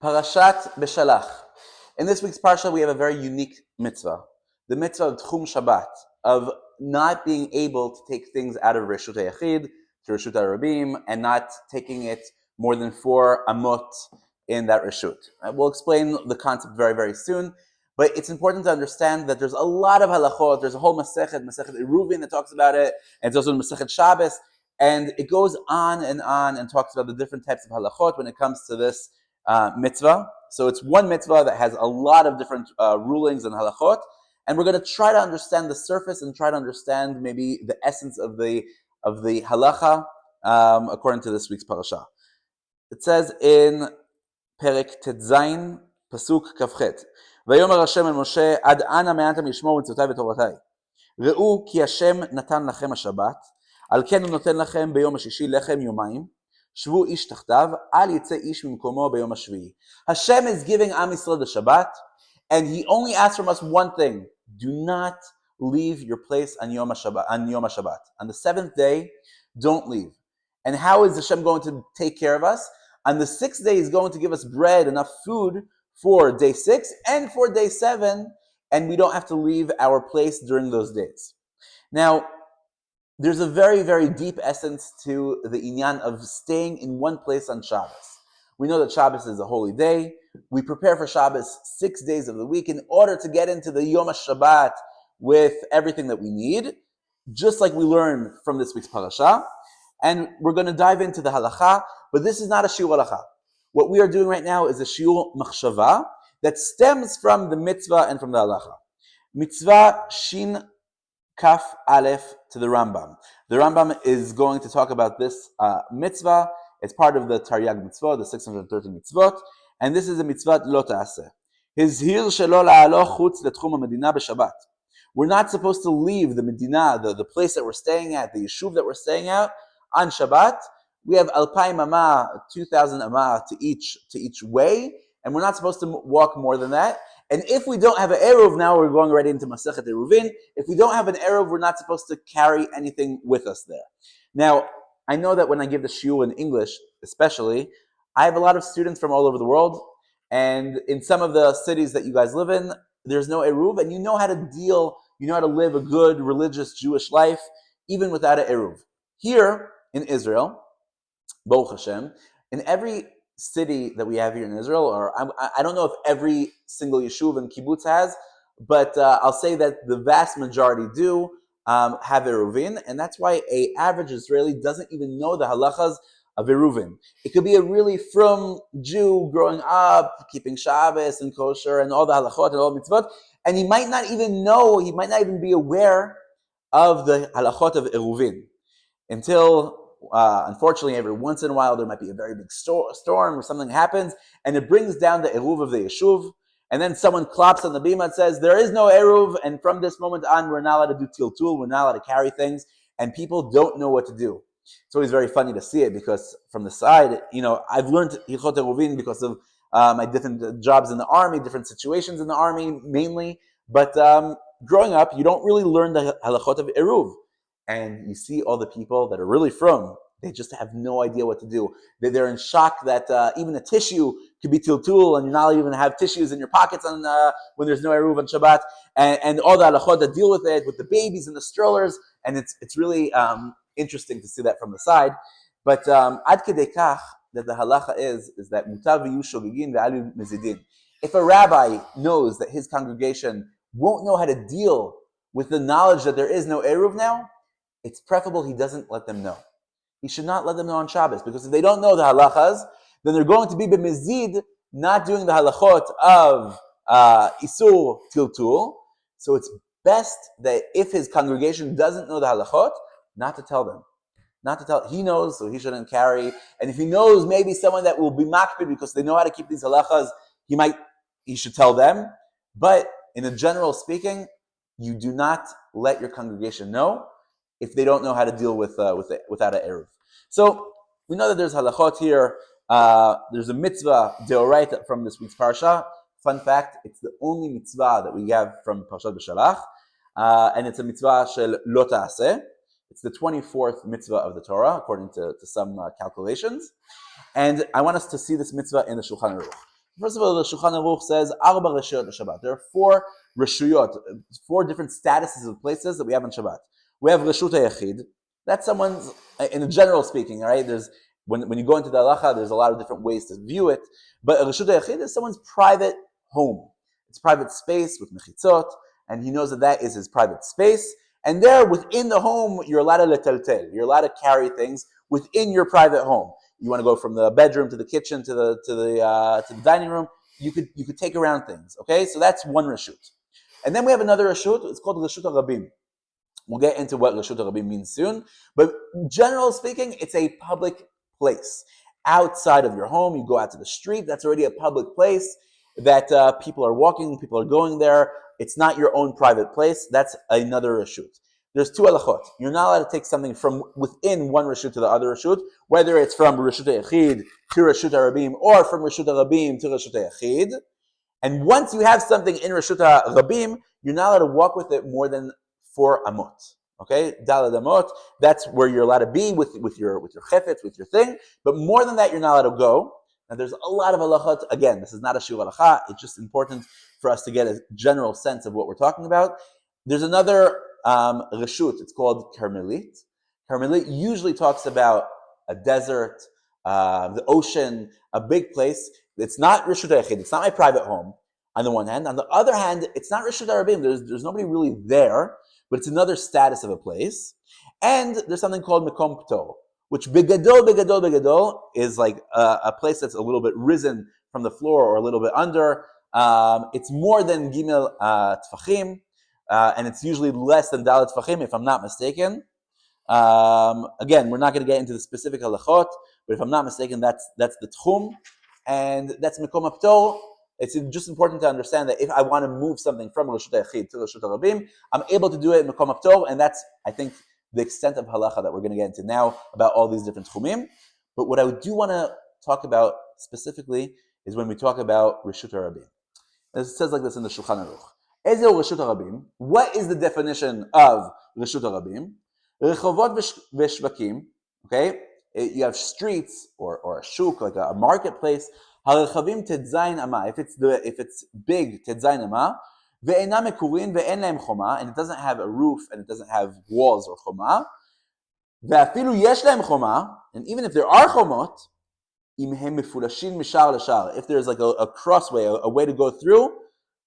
Parashat Beshalach. In this week's Parsha, we have a very unique mitzvah. The mitzvah of Tchum Shabbat, of not being able to take things out of Reshut HaYachid to Reshut HaRabim, and not taking it more than 4 amot in that Reshut. We'll explain the concept very, very soon, but it's important to understand that there's a lot of halachot. There's a whole Masechet Eruvin that talks about it, and it's also in Masechet Shabbos, and it goes on and talks about the different types of halachot when it comes to this mitzvah. So it's one mitzvah that has a lot of different rulings and halachot, and we're going to try to understand the surface and try to understand maybe the essence of the halacha according to this week's parasha. It says in Perek Tetzayin Pasuk Kavchet, Vayomer Hashem el Moshe Ad ana me'atam lishmor mitzvotai v'toratai Re'u ki Hashem natan lachem hashabat Al ken hu noten lachem beyom hashishi lechem yomayim Shvu ish tachtav, al yitzeh ish mimkomo beyom hashvi'i. Hashem is giving Am Yisrael the Shabbat, and He only asks from us one thing: do not leave your place on Yom HaShabbat. On the 7th day, don't leave. And how is Hashem going to take care of us? On the 6th day, He's going to give us bread, enough food for day 6 and for day 7, and we don't have to leave our place during those days. Now, there's a very, very deep essence to the inyan of staying in one place on Shabbos. We know that Shabbos is a holy day. We prepare for Shabbos 6 days of the week in order to get into the Yom HaShabbat with everything that we need, just like we learned from this week's parasha. And we're going to dive into the halacha, but this is not a shiur halacha. What we are doing right now is a shiur machshava that stems from the mitzvah and from the halacha. Mitzvah Shin Kaf Aleph to the Rambam. The Rambam is going to talk about this mitzvah. It's part of the Taryag mitzvah, the 613 mitzvot, and this is a mitzvah lo ta'aseh. Hizhir shelo la'alo chutz letchum hamedina b'Shabbat. We're not supposed to leave the Medina, the place that we're staying at, the yeshuv that we're staying at, on Shabbat. We have alpayim amah, 2,000 amah to each way, and we're not supposed to walk more than that. And if we don't have an eruv, now we're going right into Masechet Eruvin. If we don't have an eruv, we're not supposed to carry anything with us there. Now, I know that when I give the shiur in English, especially, I have a lot of students from all over the world, and in some of the cities that you guys live in, there's no eruv, and you know how to live a good, religious Jewish life, even without an eruv. Here in Israel, Baruch Hashem, in every city that we have here in Israel, or I don't know if every single yeshuv and kibbutz has, but I'll say that the vast majority do have eruvin, and that's why an average Israeli doesn't even know the halachas of eruvin. It could be a really frum Jew growing up, keeping Shabbos and kosher and all the halachot and all the mitzvot, and he might not even be aware of the halachot of eruvin until unfortunately, every once in a while, there might be a very big storm or something happens, and it brings down the eruv of the yeshuv, and then someone claps on the bima and says, there is no eruv, and from this moment on, we're not allowed to do tiltul, we're not allowed to carry things, and people don't know what to do. It's always very funny to see it, because from the side, I've learned hilchot eruvin because of my different jobs in the army, different situations in the army, mainly, but growing up, you don't really learn the halachot of eruv. And you see all the people that are really from, they just have no idea what to do. They're in shock that even a tissue could be tiltul, and you're not even have tissues in your pockets on when there's no eruv on Shabbat, and all the halachot that deal with it, with the babies and the strollers, and it's really interesting to see that from the side. But ad kedei kach, that the halacha is that mutav v'yu shogigin ve'alu mezidin. If a rabbi knows that his congregation won't know how to deal with the knowledge that there is no eruv now, it's preferable he doesn't let them know. He should not let them know on Shabbos, because if they don't know the halachas, then they're going to be b'mezid, not doing the halachot of isur tiltul. So it's best that if his congregation doesn't know the halachot, not to tell them. He knows, so he shouldn't carry. And if he knows maybe someone that will be makpid because they know how to keep these halachas, he should tell them. But in a general speaking, you do not let your congregation know if they don't know how to deal with it without an eruv. So we know that there's halachot here. There's a mitzvah deoraita from this week's parsha. Fun fact: it's the only mitzvah that we have from Parshat Beshalach, and it's a mitzvah shel lo ta'aseh. It's the 24th mitzvah of the Torah, according to some calculations. And I want us to see this mitzvah in the Shulchan Aruch. First of all, the Shulchan Aruch says, Arba Reshuyot Shabbat. There are four Reshuyot, four different statuses of places that we have on Shabbat. We have Reshut HaYachid. That's someone's, in a general speaking, right? There's when you go into the halacha, there's a lot of different ways to view it. But Reshut HaYachid is someone's private home. It's private space with mechitzot, and he knows that that is his private space. And there, within the home, you're allowed to leteltel. You're allowed to carry things within your private home. You want to go from the bedroom to the kitchen to the dining room. You could take around things. Okay, so that's one reshut. And then we have another reshut. It's called Reshut HaRabim. We'll get into what Reshut HaRabim means soon. But generally speaking, it's a public place. Outside of your home, you go out to the street. That's already a public place that people are walking, people are going there. It's not your own private place. That's another reshut. There's two halachot. You're not allowed to take something from within one reshut to the other reshut, whether it's from Reshut HaYachid to Reshut HaRabim or from Reshut HaRabim to Reshut HaYachid. And once you have something in Reshut HaRabim, you're not allowed to walk with it more than 4 amot. Okay, daled amot. That's where you're allowed to be with your chefetz, with your thing. But more than that, you're not allowed to go. Now, there's a lot of halachot. Again, this is not a shiur halacha. It's just important for us to get a general sense of what we're talking about. There's another reshut. It's called Carmelit. Carmelit usually talks about a desert, the ocean, a big place. It's not Reshut HaYachid. It's not my private home, on the one hand. On the other hand, it's not Reshut HaRabim. There's nobody really there, but it's another status of a place. And there's something called Mekom Ptor, which begadol is like a place that's a little bit risen from the floor or a little bit under. It's more than Gimel Tfachim, and it's usually less than Dalet Tfachim, if I'm not mistaken. Again, we're not going to get into the specific halachot, but if I'm not mistaken, that's the Tchum, and that's Mekom Ptor. It's just important to understand that if I want to move something from Reshut HaYachid to Reshut HaRabim, I'm able to do it in Mekom Ptor, and that's, I think, the extent of halacha that we're going to get into now about all these different tchumim. But what I do want to talk about specifically is when we talk about Reshut HaRabim. It says like this in the Shulchan Aruch. Ezeu Reshut HaRabim. What is the definition of Reshut HaRabim? Rechovot v'shvakim. Okay, you have streets or a shuk, like a marketplace. Harechavim tetzayin ama. If it's big, tetzayin ama. Ve'ena mekurin ve'en lahem choma, and it doesn't have a roof and it doesn't have walls or choma. Ve'afilu yesh lahem choma, and even if there are chomot, im hem mefulashin mishar l'shar. If there's like a crossway, a way to go through,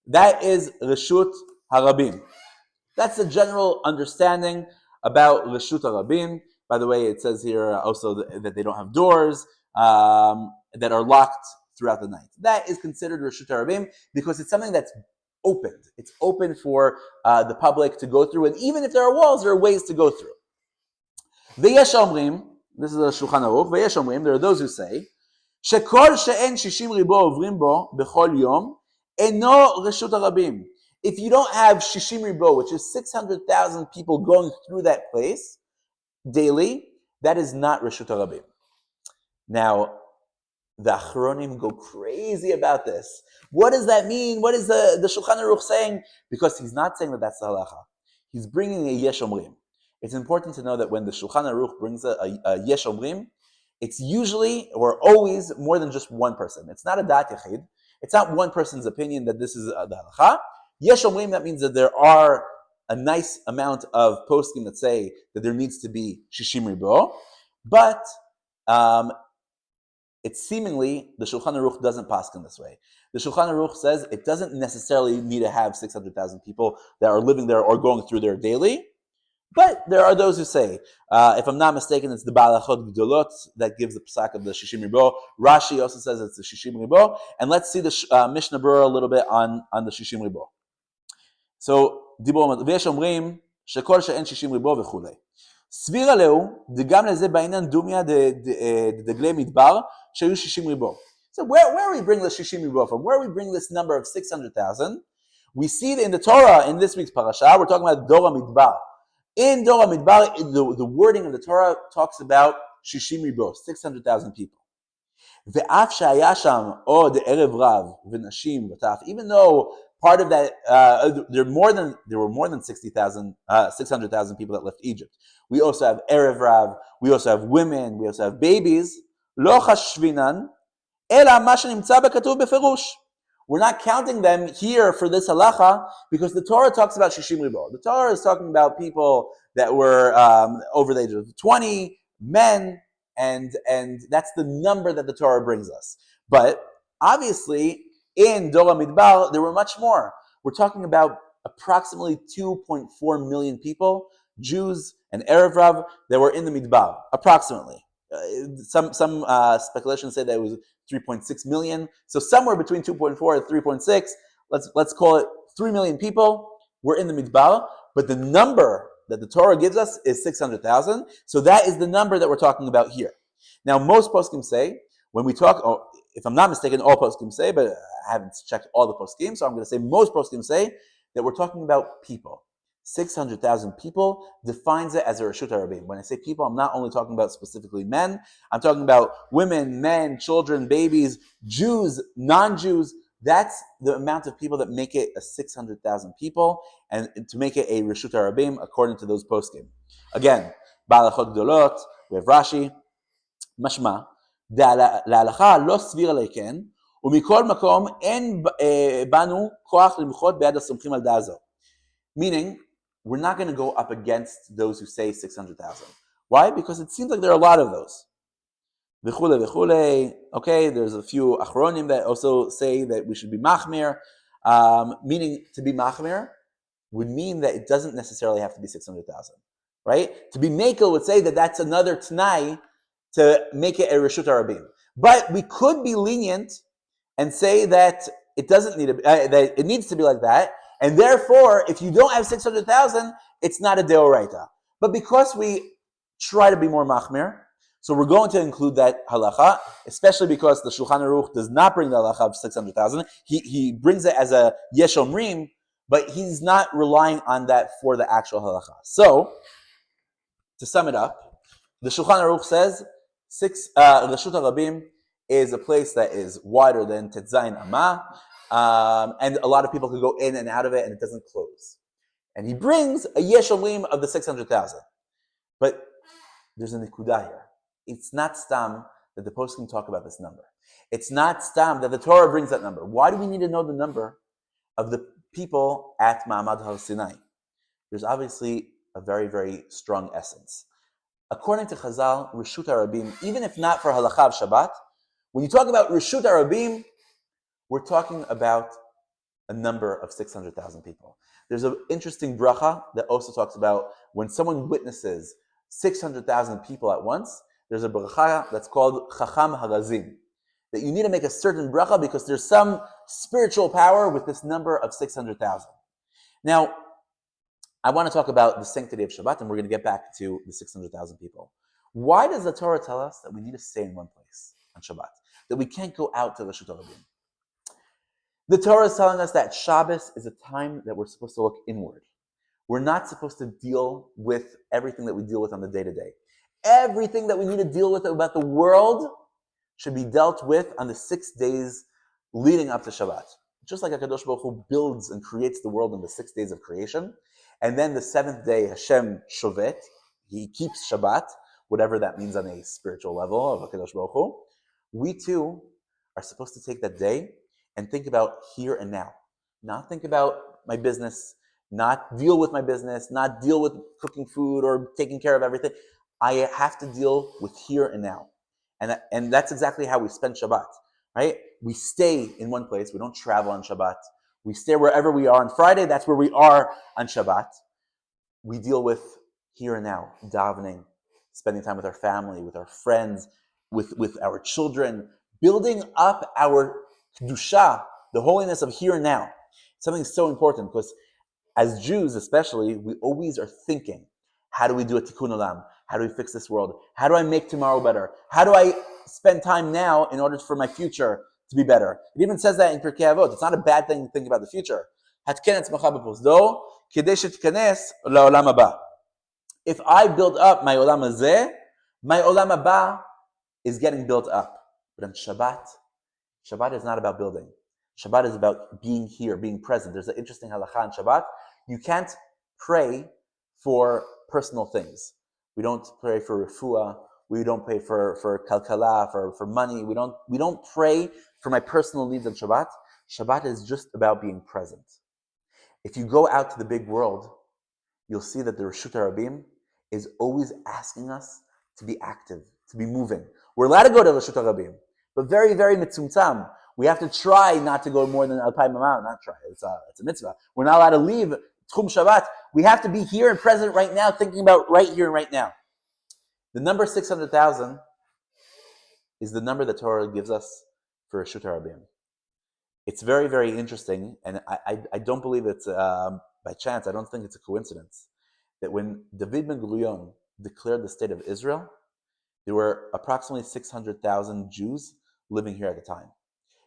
that is Reshut HaRabim. That's the general understanding about Reshut HaRabim. By the way, it says here also that they don't have doors that are locked throughout the night. That is considered Reshut HaRabim because it's something that's opened. It's open for the public to go through, and even if there are walls, there are ways to go through. V'yesh omrim, this is a Shulchan Aruch, v'yesh omrim, there are those who say, shekol she'en 60 ribo ovrim bo b'chol yom, eno Reshut HaRabim. If you don't have 60 ribo, which is 600,000 people going through that place daily, that is not Reshut HaRabim. Now, the Achronim go crazy about this. What does that mean? What is the Shulchan Aruch saying? Because he's not saying that that's the halacha. He's bringing a yesh omrim. It's important to know that when the Shulchan Aruch brings a yesh omrim, it's usually or always more than just one person. It's not a dat yachid. It's not one person's opinion that this is the halacha. Yesh omrim, that means that there are a nice amount of poskim that say that there needs to be shishim ribo, but it's seemingly the Shulchan Aruch doesn't paskin this way. The Shulchan Aruch says it doesn't necessarily need to have 600,000 people that are living there or going through there daily, but there are those who say, if I'm not mistaken, it's the Balachot Gdolot that gives the psak of the Shishim Ribo. Rashi also says it's the Shishim Ribo, and let's see the Mishnah Berurah a little bit on the Shishim Ribo. So, V'yesh omrim shekol she'en Shishim Ribo v'chulei. סביר עליהו, דגם לזה בעניין דומיה דגלי מדבר, שהיו 60 ריבו. So where we bring the 60 ribo from? Where we bring this number of 600,000? We see it in the Torah in this week's Parshat. We're talking about Dora Midbar. In Dora Midbar, the wording of the Torah talks about 60 ribo, 600,000 people. ואף שהיה שם עוד ערב רב ונשים וטף, even though part of that, there were more than 600,000 people that left Egypt. We also have Erev Rav, we also have women, we also have babies. Lo chashvinan, אלא מה שנמצא בכתוב בפירוש. We're not counting them here for this halacha because the Torah talks about shishim ribo. The Torah is talking about people that were over the age of 20, men, and that's the number that the Torah brings us. But obviously, in Dora Midbar, there were much more. We're talking about approximately 2.4 million people, Jews and Erev Rav, that were in the Midbar, approximately. Some speculations say that it was 3.6 million. So somewhere between 2.4 and 3.6, let's call it 3 million people were in the Midbar, but the number that the Torah gives us is 600,000. So that is the number that we're talking about here. Now, most poskim say, when we talk, if I'm not mistaken, all poskim say, but I haven't checked all the poskim, so I'm going to say most poskim say that we're talking about people. 600,000 people defines it as a Reshut HaRabim. When I say people, I'm not only talking about specifically men, I'm talking about women, men, children, babies, Jews, non-Jews. That's the amount of people that make it a 600,000 people, and to make it a Reshut HaRabim according to those poskim. Again, Balachot Gdolot, we have Rashi, Mashma, להלכה לא סביר עלי כן, ומכל מקום אין בנו כוח למחות ביד הסומכים על דעה זו. Meaning, we're not going to go up against those who say 600,000. Why? Because it seems like there are a lot of those. V'chule v'chule. Okay, there's a few achronim that also say that we should be machmir. Meaning, to be machmir would mean that it doesn't necessarily have to be 600,000. Right? To be makel would say that that's another t'nai to make it a reshut harabim. But we could be lenient and say that it doesn't need that it needs to be like that, and therefore, if you don't have 600,000, it's not a deoraita. But because we try to be more machmir, so we're going to include that halacha, especially because the Shulchan Aruch does not bring the halacha of 600,000. He brings it as a yesh omrim, but he's not relying on that for the actual halacha. So, to sum it up, the Shulchan Aruch says Reshut HaRabim is a place that is wider than Tetzayin Amah, and a lot of people could go in and out of it, and it doesn't close. And he brings a yesh omrim of the 600,000. But there's a nekudah here. It's not stam that the poskim talk about this number. It's not stam that the Torah brings that number. Why do we need to know the number of the people at Ma'amad Har Sinai? There's obviously a very, very strong essence. According to Chazal, Reshut HaRabim, even if not for halacha of Shabbat, when you talk about Reshut HaRabim, we're talking about a number of 600,000 people. There's an interesting bracha that also talks about when someone witnesses 600,000 people at once, there's a bracha that's called Chacham Harazim, that you need to make a certain bracha because there's some spiritual power with this number of 600,000. Now, I want to talk about the sanctity of Shabbat, and we're going to get back to the 600,000 people. Why does the Torah tell us that we need to stay in one place on Shabbat, that we can't go out to Reshut HaRabim? The Torah is telling us that Shabbos is a time that we're supposed to look inward. We're not supposed to deal with everything that we deal with on the day-to-day. Everything that we need to deal with about the world should be dealt with on the 6 days leading up to Shabbat. Just like HaKadosh Baruch Hu builds and creates the world in the 6 days of creation, and then the 7th day Hashem shovet, he keeps Shabbat, whatever that means on a spiritual level of HaKadosh Baruch Hu. We too are supposed to take that day and think about here and now. Not think about my business, not deal with my business, not deal with cooking food or taking care of everything. I have to deal with here and now. And that's exactly how we spend Shabbat, right? We stay in one place. We don't travel on Shabbat. We stay wherever we are on Friday. That's where we are on Shabbat. We deal with here and now, davening, spending time with our family, with our friends, with our children, building up our kedusha, the holiness of here and now. Something so important because as Jews especially, we always are thinking, how do we do a tikkun olam? How do we fix this world? How do I make tomorrow better? How do I spend time now in order for my future to be better? It even says that in Pirkei Avot. It's not a bad thing to think about the future. If I build up my olam hazeh, my olam haba is getting built up. But on Shabbat is not about building. Shabbat is about being here, being present. There's an interesting halacha on Shabbat. You can't pray for personal things. We don't pray for refuah. We don't pray for kalkala, for money. We don't pray for my personal needs on Shabbat. Shabbat is just about being present. If you go out to the big world, you'll see that the Reshut HaRabim is always asking us to be active, to be moving. We're allowed to go to Reshut HaRabim, but very, very mitzumtzam. We have to try not to go more than Alpay Mamah. Not try, it's a mitzvah. We're not allowed to leave Tchum Shabbat. We have to be here and present right now, thinking about right here and right now. The number 600,000 is the number that Torah gives us for Reshut HaRabim. It's very, very interesting, and I don't believe it's by chance. I don't think it's a coincidence that when David Ben-Gurion declared the state of Israel, there were approximately 600,000 Jews living here at the time.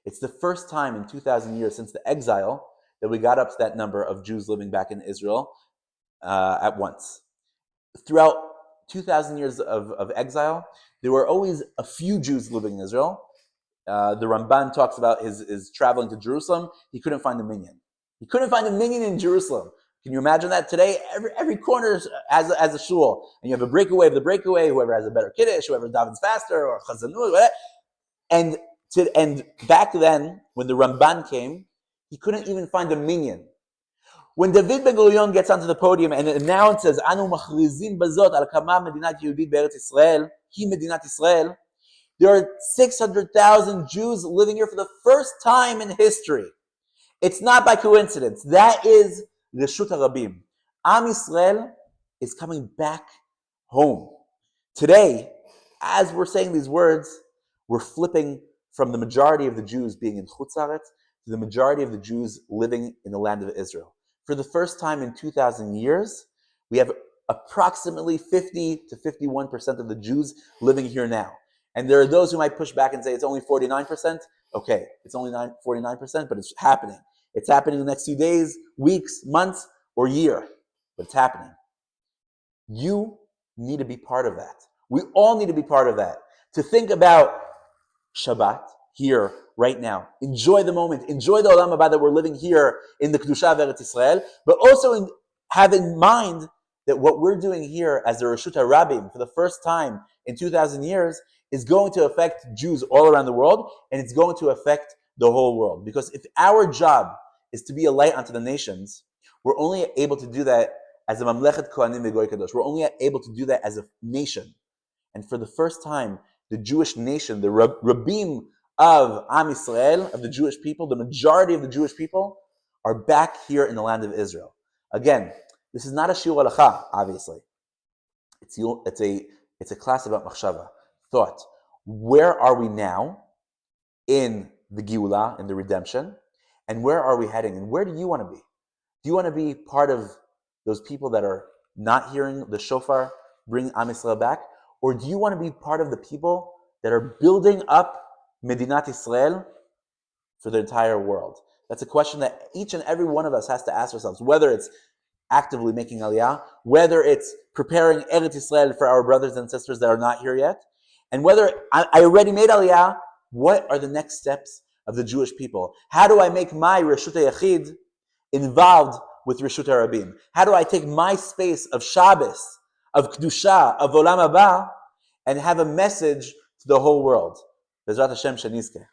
It's the first time in 2,000 years since the exile that we got up to that number of Jews living back in Israel at once. Throughout 2,000 years of exile, there were always a few Jews living in Israel. The Ramban talks about his traveling to Jerusalem. He couldn't find a minyan. He couldn't find a minyan in Jerusalem. Can you imagine that? Today, every corner has a shul. And you have a breakaway of the breakaway, whoever has a better kiddush, whoever davens faster, or chazanut, whatever. And back then, when the Ramban came, he couldn't even find a minyan. When David Ben-Gurion gets onto the podium and announces, Anu machrizim bazot al kama medinat Yehudit be'eretz Yisrael, hi medinat Yisrael, there are 600,000 Jews living here for the first time in history. It's not by coincidence. That is Reshut HaRabim. Am Yisrael is coming back home. Today, as we're saying these words, we're flipping from the majority of the Jews being in Chutz Haaretz to the majority of the Jews living in the land of Israel. For the first time in 2,000 years, we have approximately 50 to 51% of the Jews living here now. And there are those who might push back and say it's only 49%. Okay, it's only 49%, but it's happening. It's happening in the next few days, weeks, months, or year. But it's happening. You need to be part of that. We all need to be part of that. To think about Shabbat here, right now. Enjoy the moment. Enjoy the Olam Haba that we're living here in the Kedusha of Eretz Yisrael, but also have in mind that what we're doing here as the Reshut HaRabim for the first time in 2,000 years is going to affect Jews all around the world, and it's going to affect the whole world. Because if our job is to be a light unto the nations, we're only able to do that as a Mamlechet Kohanim V'Goy Kadosh. We're only able to do that as a nation. And for the first time, the Jewish nation, the Rabim of Am Yisrael, of the Jewish people, the majority of the Jewish people, are back here in the land of Israel. Again, this is not a shiur halacha, obviously. It's a class about machshava, thought. Where are we now in the Geula, in the redemption? And where are we heading? And where do you want to be? Do you want to be part of those people that are not hearing the shofar bring Am Yisrael back? Or do you want to be part of the people that are building up Medinat Yisrael for the entire world? That's a question that each and every one of us has to ask ourselves, whether it's actively making Aliyah, whether it's preparing Eretz Yisrael for our brothers and sisters that are not here yet, and whether I already made Aliyah, what are the next steps of the Jewish people? How do I make my Reshut HaYachid involved with Reshut HaRabim? How do I take my space of Shabbos, of Kedusha, of Olam Haba, and have a message to the whole world? Bezrat Hashem Shenizkeh.